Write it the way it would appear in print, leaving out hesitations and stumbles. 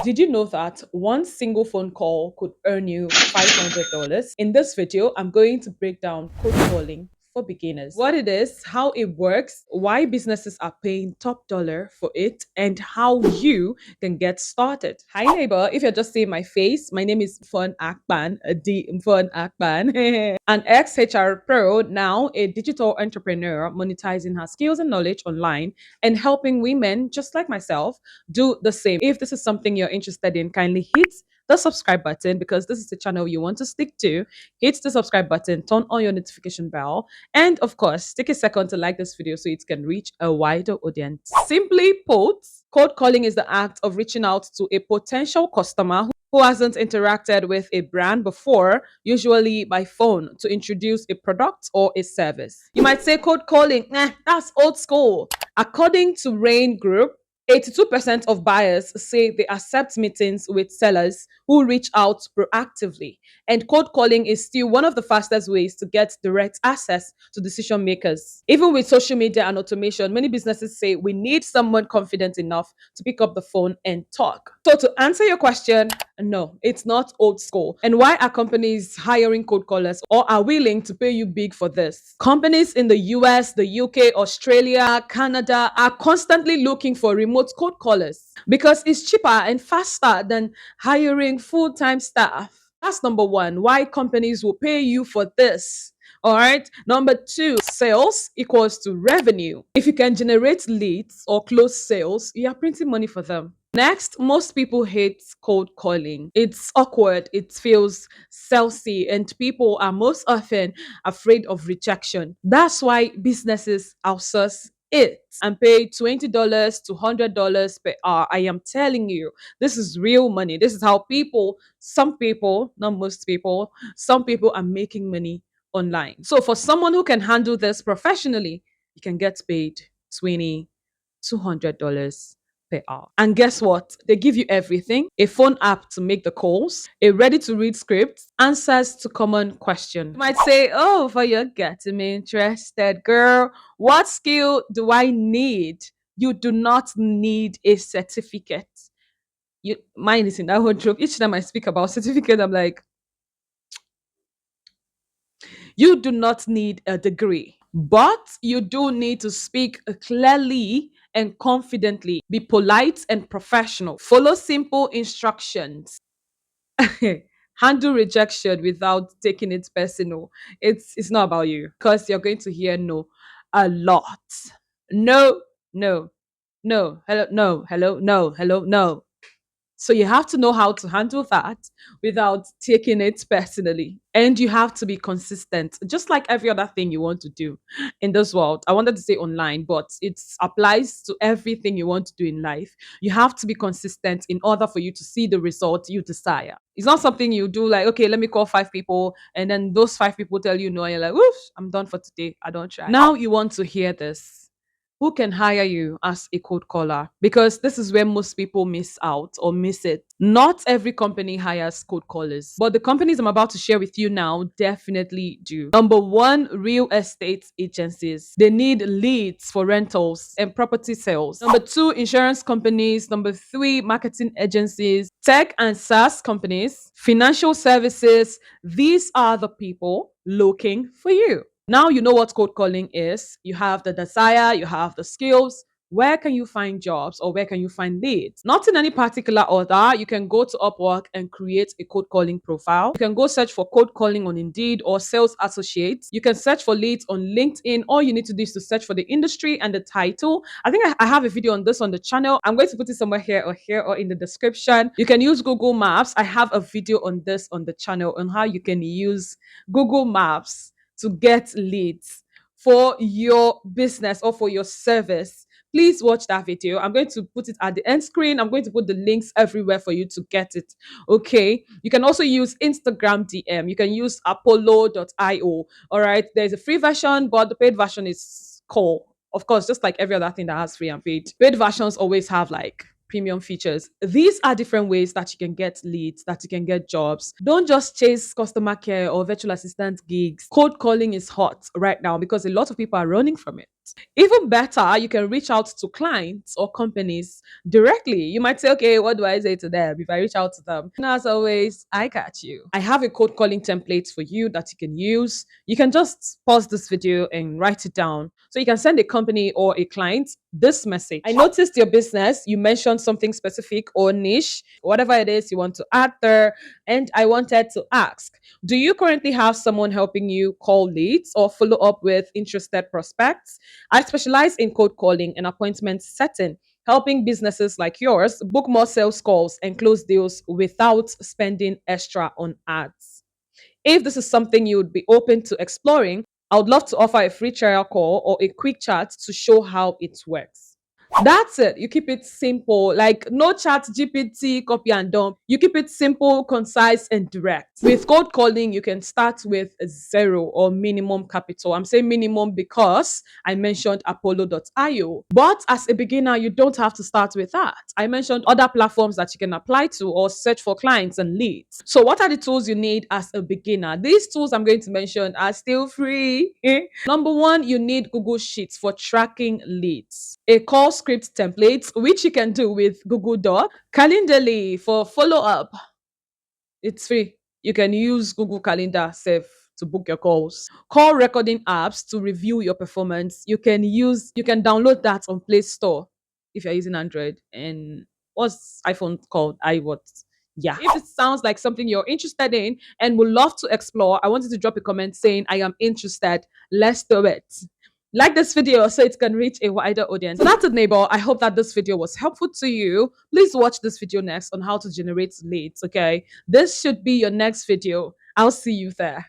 Did you know that one single phone call could earn you $500? In this video, I'm going to break down cold calling for beginners. What it is, how it works, why businesses are paying top dollar for it, and how you can get started. Hi neighbor, if you're just seeing my face, my name is Mfon Akpan, the Mfon Akpan, an ex-HR pro, now a digital entrepreneur monetizing her skills and knowledge online and helping women just like myself do the same. If this is something you're interested in, kindly hit the subscribe button because this is the channel you want to stick to. Hit the subscribe button, turn on your notification bell, and of course, take a second to like this video so it can reach a wider audience. Simply put, cold calling is the act of reaching out to a potential customer who hasn't interacted with a brand before, usually by phone, to introduce a product or a service. You might say cold calling, that's old school. According to Rain Group, 82% of buyers say they accept meetings with sellers who reach out proactively. And cold calling is still one of the fastest ways to get direct access to decision makers. Even with social media and automation, many businesses say we need someone confident enough to pick up the phone and talk. So, to answer your question, no, it's not old school. And why are companies hiring cold callers or are willing to pay you big for this? Companies in the US, the UK, Australia, Canada are constantly looking for remote cold callers because it's cheaper and faster than hiring full-time staff. That's number one, why companies will pay you for this. All right. Number two, sales equals to revenue. If you can generate leads or close sales, you are printing money for them. Next, most people hate cold calling. It's awkward, it feels salesy, and people are most often afraid of rejection. That's why businesses outsource it and pay $20 to $100 per hour. I am telling you, this is real money. This is how some people, not most people, some people are making money online. So for someone who can handle this professionally, you can get paid 20 $200 per hour. And guess what? They give you everything: a phone app to make the calls, a ready to read script, answers to common questions. You might say, oh, for you're getting me interested, girl. What skill do I need? You do not need a certificate. Mine is in that whole joke. Each time I speak about certificate, I'm like, you do not need a degree, but you do need to speak clearly and confidently, be polite and professional, follow simple instructions, handle rejection without taking it personal. It's not about you because you're going to hear no a lot. No, no, no, hello, no, hello, no, hello, no. So you have to know how to handle that without taking it personally. And you have to be consistent, just like every other thing you want to do in this world. I wanted to say online, but it applies to everything you want to do in life. You have to be consistent in order for you to see the result you desire. It's not something you do like, okay, let me call 5 people, and then those 5 people tell you no, and you're like, oof, I'm done for today. I don't try. Now you want to hear this: who can hire you as a cold caller? Because this is where most people miss out or miss it. Not every company hires cold callers, but the companies I'm about to share with you now definitely do. Number one, real estate agencies. They need leads for rentals and property sales. Number two, insurance companies. Number three, marketing agencies, tech and SaaS companies, financial services. These are the people looking for you. Now you know what cold calling is. You have the desire, you have the skills. Where can you find jobs or where can you find leads? Not in any particular order. You can go to Upwork and create a cold calling profile. You can go search for cold calling on Indeed or Sales Associates. You can search for leads on LinkedIn. All you need to do is to search for the industry and the title. I think I have a video on this on the channel. I'm going to put it somewhere here or in the description. You can use Google Maps. I have a video on this on the channel on how you can use Google Maps to get leads for your business or for your service. Please watch that video. I'm going to put it at the end screen. I'm going to put the links everywhere for you to get it. Okay. You can also use Instagram DM. You can use apollo.io. All right. There's a free version, but the paid version is cool. Of course, just like every other thing that has free and paid. Paid versions always have like premium features. These are different ways that you can get leads, that you can get jobs. Don't just chase customer care or virtual assistant gigs. Cold calling is hot right now because a lot of people are running from it. Even better, you can reach out to clients or companies directly. You might say, okay, what do I say to them if I reach out to them? And as always, I catch you. I have a code calling template for you that you can use. You can just pause this video and write it down. So you can send a company or a client this message. I noticed your business, you mentioned something specific or niche, whatever it is you want to add there. And I wanted to ask, do you currently have someone helping you call leads or follow up with interested prospects? I specialize in cold calling and appointment setting, helping businesses like yours book more sales calls and close deals without spending extra on ads. If this is something you would be open to exploring, I would love to offer a free trial call or a quick chat to show how it works. That's it. You keep it simple, like no chat GPT, copy and dump. You keep it simple, concise, and direct. With cold calling, you can start with zero or minimum capital. I'm saying minimum because I mentioned Apollo.io. But as a beginner, you don't have to start with that. I mentioned other platforms that you can apply to or search for clients and leads. So, what are the tools you need as a beginner? These tools I'm going to mention are still free. Number one, you need Google Sheets for tracking leads, a call script template, which you can do with Google Doc, Calendly for follow up. It's free. You can use Google Calendar Save to book your calls. Call recording apps to review your performance. You can download that on Play Store if you're using Android. And what's iPhone called? iWhat. Yeah. If it sounds like something you're interested in and would love to explore, I want you to drop a comment saying I am interested. Let's do it. Like this video so it can reach a wider audience. So that's it, neighbor. I hope that this video was helpful to you. Please watch this video next on how to generate leads. Okay, this should be your next video. I'll see you there.